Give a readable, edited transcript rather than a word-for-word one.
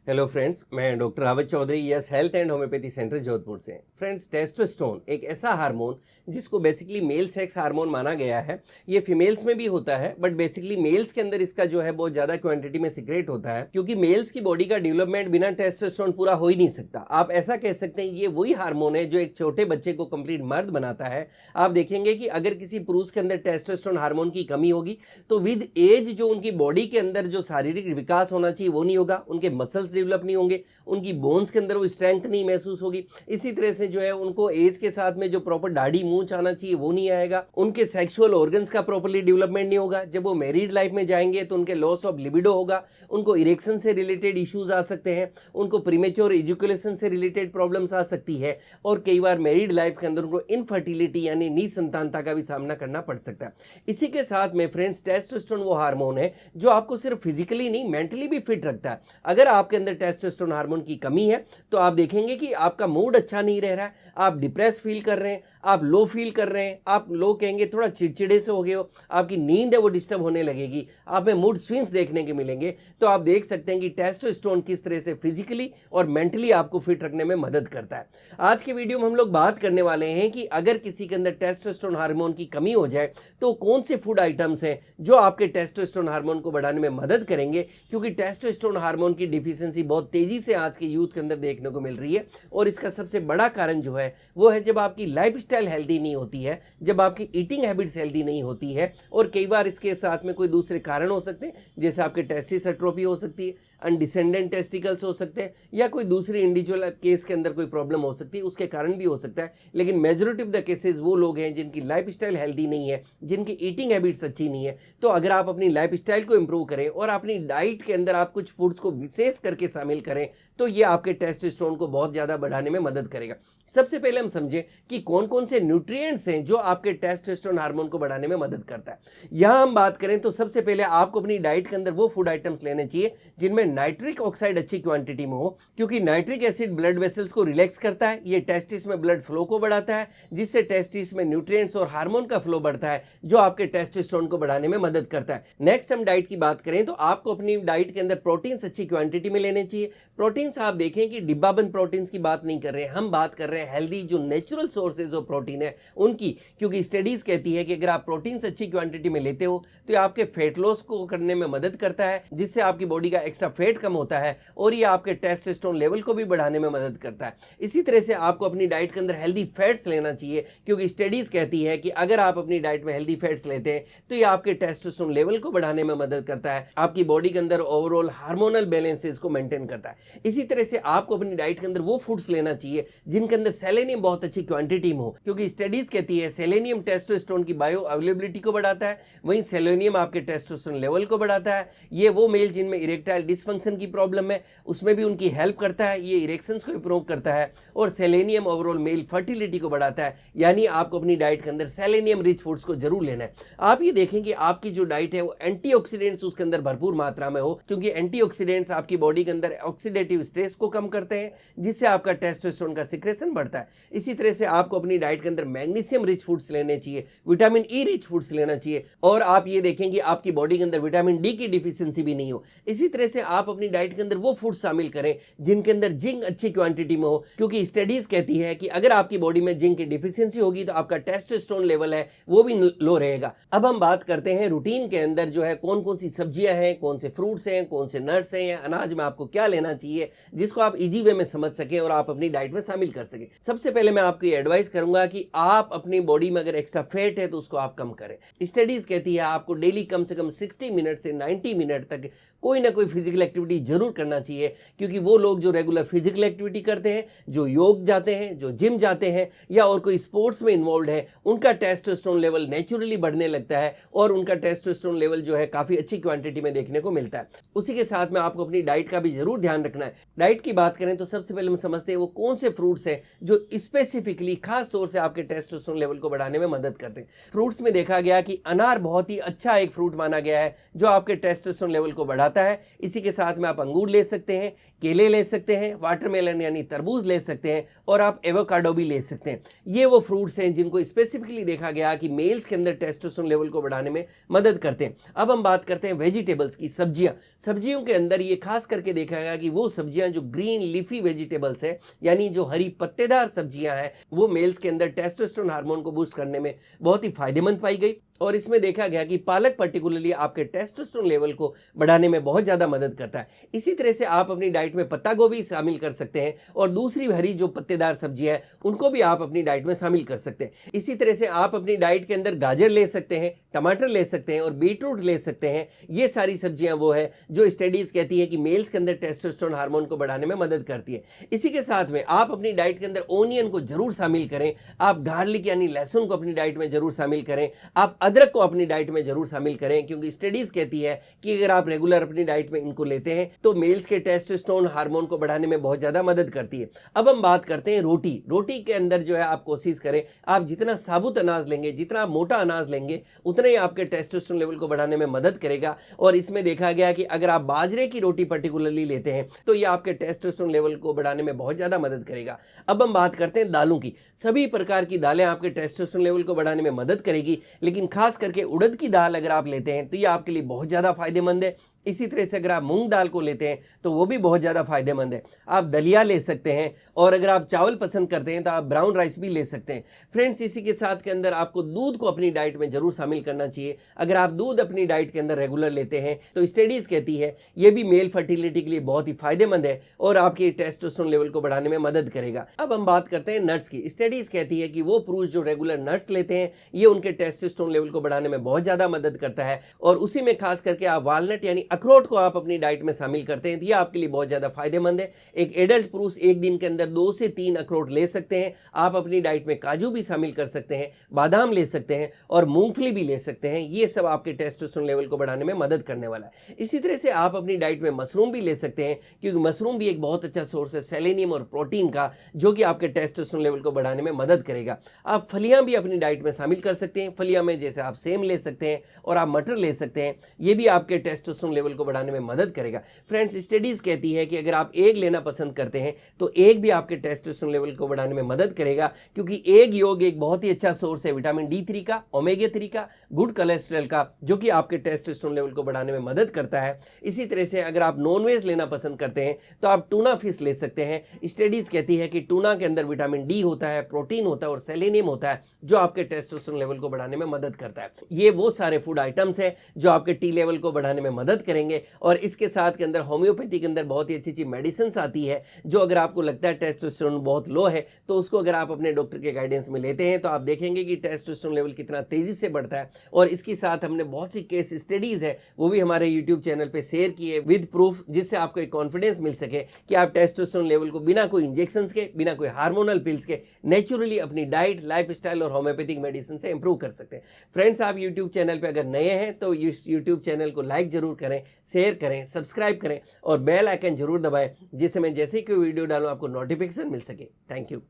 Hello friends, मैं doctor Rawat Choudhary yes health and homeopathy centre Jodhpur से। Friends, testosterone एक ऐसा हार्मोन जिसको बेसिकली मेल सेक्स हार्मोन माना गया है। ये फीमेल्स में भी होता है, बट बेसिकली मेल्स के अंदर इसका जो है बहुत ज़्यादा क्वांटिटी में सीक्रेट होता है, क्योंकि मेल्स की बॉडी का डेवलपमेंट बिना टेस्टोस्टेरोन पूरा हो ही नहीं सकता। आप ऐसा कह सकते हैं ये वही हार्मोन है जो एक छोटे बच्चे को कंप्लीट मर्द बनाता है। आप देखेंगे कि अगर किसी पुरुष के अंदर टेस्टोस्टेरोन हार्मोन की कमी होगी तो विद एज जो उनकी बॉडी के अंदर जो शारीरिक विकास होना चाहिए वो नहीं होगा, उनके मसल्स डेवलप नहीं होंगे, उनकी बोन्स के अंदर वो स्ट्रेंथ नहीं महसूस होगी। इसी तरह से जो है उनको एज के साथ में जो प्रॉपर दाढ़ी मूंछ आना चाहिए वो नहीं आएगा, उनके सेक्सुअल ऑर्गन्स का प्रॉपर्ली डेवलपमेंट नहीं होगा। जब वो मैरिड लाइफ में जाएंगे तो उनके लॉस ऑफ लिबिडो होगा, उनको इरेक्शन से रिलेटेड इश्यूज आ सकते हैं, उनको प्रीमेच्योर इजैकुलेशन से रिलेटेड प्रॉब्लम्स आ सकती है, और कई बार मैरिड लाइफ के अंदर उनको इनफर्टिलिटी यानी निसंतानता का भी सामना करना पड़ सकता है। इसी के साथ में फ्रेंड्स, टेस्टोस्टेरोन वो हार्मोन है जो आपको सिर्फ फिजिकली नहीं मेंटली भी फिट रखता है। अगर आपके अंदर टेस्टोस्टेरोन हार्मोन की कमी है तो आप देखेंगे कि आपका मूड अच्छा नहीं रह रहा है, आप डिप्रेस फील कर रहे हैं, आप लो फील कर रहे हैं, आप लोग कहेंगे थोड़ा चिड़चिड़े से हो गए हो, आपकी नींद है वो डिस्टर्ब होने लगेगी, आप में मूड स्विंग्स देखने के मिलेंगे। तो आप देख सकते हैं कि टेस्टोस्टेरोन किस तरह से फिजिकली और मेंटली आपको फिट रखने में मदद करता है। आज के वीडियो में हम लोग बात करने वाले हैं कि अगर किसी के अंदर टेस्टोस्टेरोन हार्मोन की कमी हो जाए तो कौन से फूड आइटम्स हैं जो आपके टेस्टोस्टेरोन हार्मोन को बढ़ाने में मदद करेंगे, क्योंकि टेस्टोस्टेरोन हार्मोन की डिफिशिएंसी बहुत तेजी से आज के यूथ के अंदर देखने को मिल रही है। और इसका सबसे बड़ा कारण जो है वो है जब आपकी लाइफस्टाइल हेल्दी नहीं होती है, जब आपकी ईटिंग हैबिट्स हेल्दी नहीं होती है, और कई बार इसके साथ में कोई दूसरे कारण हो सकते हैं, जैसे आपके टेस्टिस एट्रोफी हो सकती है, अनडिसेंडेंट टेस्टिकल्स हो सकते हैं, या कोई दूसरी इंडिविजुअल केस के अंदर कोई प्रॉब्लम हो सकती है, उसके कारण भी हो सकता है। लेकिन मेजॉरिटी ऑफ द केसेस वो लोग हैं जिनकी लाइफस्टाइल हेल्दी नहीं है, जिनकी ईटिंग हैबिट्स अच्छी नहीं है। तो अगर आप अपनी लाइफस्टाइल को इंप्रूव करें और अपनी डाइट के अंदर आप कुछ फूड्स को विशेष करके शामिल करें तो ये आपके टेस्टोस्टेरोन को बहुत ज्यादा बढ़ाने में मदद करेगा। सबसे पहले हम समझें कि कौन कौन से न्यूट्रिएंट्स हैं जो आपके टेस्टोस्टेरोन हार्मोन को बढ़ाने में मदद करता है। यहां हम बात करें तो सबसे पहले आपको अपनी डाइट के अंदर वो फूड आइटम्स लेने चाहिए जिनमें नाइट्रिक ऑक्साइड अच्छी क्वांटिटी में हो, क्योंकि नाइट्रिक एसिड ब्लड वेसल्स को रिलैक्स करता है, ये टेस्टिस में ब्लड फ्लो को बढ़ाता है, जिससे टेस्टिस में न्यूट्रिएंट्स और हार्मोन का फ्लो बढ़ता है जो आपके टेस्टोस्टेरोन को बढ़ाने में मदद करता है। नेक्स्ट हम डाइट की बात करें तो आपको अपनी डाइट के अंदर प्रोटीन्स अच्छी क्वांटिटी में लेने चाहिए। प्रोटीन्स आप देखें कि डिब्बाबंद प्रोटीन्स की बात नहीं कर रहे हैं, हम बात कर रहे हैं हेल्दी जो नेचुरल सोर्सेज ऑफ प्रोटीन है उनकी, क्योंकि स्टडीज कहती है कि अगर आप प्रोटीन्स अच्छी क्वांटिटी में लेते हो तो ये आपके फैट लॉस को करने में मदद करता है, जिससे आपकी बॉडी का एक्स्ट्रा फैट कम होता है, और ये आपके टेस्टोस्टेरोन लेवल को भी बढ़ाने में मदद करता है। इसी तरह से आपको अपनी डाइट के अंदर हेल्दी फैट्स लेना चाहिए, क्योंकि स्टडीज कहती है कि अगर आप अपनी डाइट में हेल्दी फैट्स लेते हैं तो ये आपके टेस्टोस्टेरोन लेवल को बढ़ाने में मदद करता है, आपकी बॉडी के अंदर ओवरऑल हार्मोनल बैलेंसेस को मेंटेन करता है। इसी तरह से आपको अपनी डाइट के अंदर वो फूड्स लेना चाहिए जिनके अंदर सेलेनियम बहुत अच्छी क्वांटिटी में हो, क्योंकि स्टडीज कहती है सेलेनियम टेस्टोस्टेरोन की बायो अवेलेबिलिटी को बढ़ाता है, वहीं सेलेनियम आपके टेस्टोस्टेरोन लेवल को बढ़ाता है। ये वो मेल जिनमें इरेक्टाइल डिसफंक्शन की प्रॉब्लम है उसमें भी उनकी हेल्प करता है, ये इरेक्शंस को इंप्रूव करता है, और सेलेनियम ओवरऑल मेल फर्टिलिटी को बढ़ाता है। यानी आपको अपनी डाइट के अंदर सेलेनियम रिच फूड्स को जरूर लेना है। आप ये देखें कि आपकी जो डाइट है वो एंटीऑक्सीडेंट्स उसके अंदर भरपूर मात्रा में हो, क्योंकि एंटीऑक्सीडेंट्स आपकी बॉडी के अंदर ऑक्सीडेटिव स्ट्रेस को कम करते हैं, जिससे आपका टेस्टोस्टेरोन का सिक्रेशन बढ़ता है। इसी तरह से आपको अपनी डाइट के अंदर मैग्नीशियम रिच फूड्स लेने चाहिए, विटामिन ई रिच फूड्स लेना चाहिए, और आप ये देखेंगे आपकी बॉडी के अंदर विटामिन डी की डिफिशियंसी भी नहीं हो। इसी तरह से आप अपनी डाइट के अंदर वो फूड शामिल करें जिनके अंदर जिंक अच्छी क्वांटिटी में हो, क्योंकि स्टडीज कहती है कि अगर आपकी बॉडी में जिंक की डिफिशियंसी होगी तो आपका टेस्टोस्टेरोन लेवल है वो भी लो रहेगा। अब हम बात करते हैं रूटीन के अंदर जो है कौन कौन सी सब्जियां हैं, कौन से फ्रूट्स हैं, कौन से नट्स हैं, या अनाज में आपको क्या लेना चाहिए जिसको आप इजी वे में समझ सकें और आप अपनी डाइट में शामिल कर सकें। सबसे पहले मैं आपको ये एडवाइस करूंगा कि आप अपनी बॉडी में अगर एक्स्ट्रा फैट है तो उसको आप कम करें। स्टडीज कहती है आपको डेली कम से कम 60 मिनट से 90 मिनट तक कोई ना कोई फिजिकल एक्टिविटी जरूर करना चाहिए, क्योंकि वो लोग जो रेगुलर फिजिकल एक्टिविटी करते हैं, जो योग जाते हैं, जो जिम जाते हैं, या और कोई स्पोर्ट्स में इन्वॉल्व है, उनका टेस्टोस्टेरोन लेवल नेचुरली बढ़ने लगता है और उनका टेस्टोस्टेरोन लेवल जो है काफी अच्छी क्वांटिटी में देखने को मिलता है। उसी के साथ में आपको अपनी डाइट का भी जरूर ध्यान रखना है। डाइट की बात करें तो सबसे पहले हम समझते हैं वो कौन से फ्रूट्स हैं जो स्पेसिफिकली खास तौर से आपके टेस्टोस्टेरोन लेवल को बढ़ाने में मदद करते हैं। फ्रूट्स में देखा गया कि अनार बहुत ही अच्छा एक फ्रूट माना गया है जो आपके टेस्टोस्टेरोन लेवल को बढ़ाता है। इसी के साथ में आप अंगूर ले सकते हैं, केले ले सकते हैं, वाटरमेलन यानी तरबूज ले सकते हैं, और आप एवोकाडो भी ले सकते हैं। ये वो फ्रूट्स हैं जिनको स्पेसिफिकली देखा गया कि मेल्स के अंदर टेस्टोस्टेरोन लेवल को बढ़ाने में मदद करते हैं। अब हम बात करते हैं वेजिटेबल्स की, सब्जियां। सब्जियों के अंदर ये खास करके करके देखा गया कि वो सब्जियां जो ग्रीन लीफी वेजिटेबल्स है, यानी जो हरी पत्तेदार सब्जियां हैं, वो मेल्स के अंदर टेस्टोस्टेरोन हार्मोन को बूस्ट करने में बहुत ही फायदेमंद पाई गई। और इसमें देखा गया कि पालक पर्टिकुलरली आपके टेस्टोस्टेरोन लेवल को बढ़ाने में बहुत ज़्यादा मदद करता है। इसी तरह से आप अपनी डाइट में पत्ता गोभी शामिल कर सकते हैं और दूसरी हरी जो पत्तेदार सब्जियां हैं उनको भी आप अपनी डाइट में शामिल कर सकते हैं। इसी तरह से आप अपनी डाइट के अंदर गाजर ले सकते हैं, टमाटर ले सकते हैं और बीटरूट ले सकते हैं। ये सारी सब्जियां वो है जो स्टडीज कहती है कि मेल्स के अंदर टेस्टोस्टेरोन हार्मोन को बढ़ाने में मदद करती है। इसी के साथ में आप अपनी डाइट के अंदर ओनियन को जरूर शामिल करें, आप गार्लिक यानी लहसुन को अपनी डाइट में जरूर शामिल करें, आप अदरक को अपनी डाइट में जरूर शामिल करें, क्योंकि स्टडीज कहती है कि अगर आप रेगुलर अपनी डाइट में इनको लेते हैं तो मेल्स के टेस्टोस्टेरोन हार्मोन को बढ़ाने में बहुत ज्यादा मदद करती है। अब हम बात करते हैं रोटी के अंदर जो है आप कोशिश करें, आप जितना साबुत अनाज लेंगे, जितना मोटा अनाज लेंगे, उतना ही आपके टेस्टोस्टेरोन लेवल को बढ़ाने में मदद करेगा। और इसमें देखा गया कि अगर आप बाजरे की रोटी पर्टिकुलरली लेते हैं तो ये आपके टेस्टोस्टेरोन लेवल को बढ़ाने में बहुत ज्यादा मदद करेगा। अब हम बात करते हैं दालों की। सभी प्रकार की दालें आपके टेस्टोस्टेरोन लेवल को बढ़ाने में मदद करेगी, लेकिन खास करके उड़द की दाल अगर आप लेते हैं तो ये आपके लिए बहुत ज्यादा फायदेमंद है। इसी तरह से अगर आप मूंग दाल को लेते हैं तो वो भी बहुत ज़्यादा फायदेमंद है। आप दलिया ले सकते हैं और अगर आप चावल पसंद करते हैं तो आप ब्राउन राइस भी ले सकते हैं। फ्रेंड्स, इसी के साथ के अंदर आपको दूध को अपनी डाइट में जरूर शामिल करना चाहिए। अगर आप दूध अपनी डाइट के अंदर रेगुलर लेते हैं तो स्टडीज़ कहती है ये भी मेल फर्टिलिटी के लिए बहुत ही फायदेमंद है और आपके टेस्टोस्टेरोन लेवल को बढ़ाने में मदद करेगा। अब हम बात करते हैं नट्स की। स्टडीज़ कहती है कि वो पुरुष जो रेगुलर नट्स लेते हैं ये उनके टेस्टोस्टेरोन लेवल को बढ़ाने में बहुत ज़्यादा मदद करता है। और उसी में खास करके आप वालनट यानी अखरोट को आप अपनी डाइट में शामिल करते हैं तो ये आपके लिए बहुत ज्यादा फायदेमंद है। एक एडल्ट पुरुष एक दिन के अंदर 2 से 3 अखरोट ले सकते हैं। आप अपनी डाइट में काजू भी शामिल कर सकते हैं, बादाम ले सकते हैं और मूंगफली भी ले सकते हैं। ये सब आपके टेस्टोस्टेरोन लेवल को बढ़ाने में मदद करने वाला है। इसी तरह से आप अपनी डाइट में मशरूम भी ले सकते हैं, क्योंकि मशरूम भी एक बहुत अच्छा सोर्स है सेलेनियम और प्रोटीन का, जो कि आपके टेस्टोस्टेरोन लेवल को बढ़ाने में मदद करेगा। आप फलियां भी अपनी डाइट में शामिल कर सकते हैं। फलियां में जैसे आप सेम ले सकते हैं और आप मटर ले सकते हैं, ये भी आपके टेस्टोस्टेरोन लेवल को बढ़ाने में मदद करेगा। फ्रेंड्स, स्टडीज कहती है कि अगर आप एग लेना पसंद करते हैं तो एग भी आपके टेस्टोस्टेरोन लेवल को बढ़ाने में मदद करेगा, क्योंकि एग योग एक बहुत ही अच्छा सोर्स है विटामिन D3 का, ओमेगा 3 का, गुड कोलेस्ट्रॉल का, जो कि आपके टेस्टोस्टेरोन लेवल को बढ़ाने में मदद करता है। इसी तरह से अगर आप नॉनवेज लेना पसंद करते हैं तो आप टूना फिश ले सकते हैं। स्टडीज कहती है कि टूना के अंदर विटामिन D होता है, प्रोटीन होता है और सेलेनियम होता है, जो आपके टेस्टोस्टेरोन लेवल को बढ़ाने में मदद करता है। ये वो सारे फूड आइटम्स हैं जो आपके टी लेवल को बढ़ाने में मदद करेंगे। और इसके साथ के अंदर होम्योपैथी के अंदर बहुत ही अच्छी अच्छी मेडिसिन आती है, जो अगर आपको लगता है टेस्टोस्टेरोन बहुत लो है तो उसको अगर आप अपने डॉक्टर के गाइडेंस में लेते हैं तो आप देखेंगे कि टेस्टोस्टेरोन लेवल कितना तेजी से बढ़ता है। और इसके साथ हमने बहुत सी केस स्टडीज है वो भी हमारे यूट्यूब चैनल पे शेयर किए विद प्रूफ, जिससे आपको एक कॉन्फिडेंस मिल सके कि आप टेस्टोस्टेरोन लेवल को बिना कोई इंजेक्शन के, बिना कोई हार्मोनल पिल्स के नेचुरली अपनी डाइट, लाइफस्टाइल और होम्योपैथिक मेडिसिन से इंप्रूव कर सकते हैं। फ्रेंड्स, आप यूट्यूब चैनल पर अगर नए हैं तो इस यूट्यूब चैनल को लाइक जरूर करें, शेयर करें, सब्सक्राइब करें और बेल आइकन जरूर दबाएं, जिससे मैं जैसे ही कोई वीडियो डालूं आपको नोटिफिकेशन मिल सके। Thank you.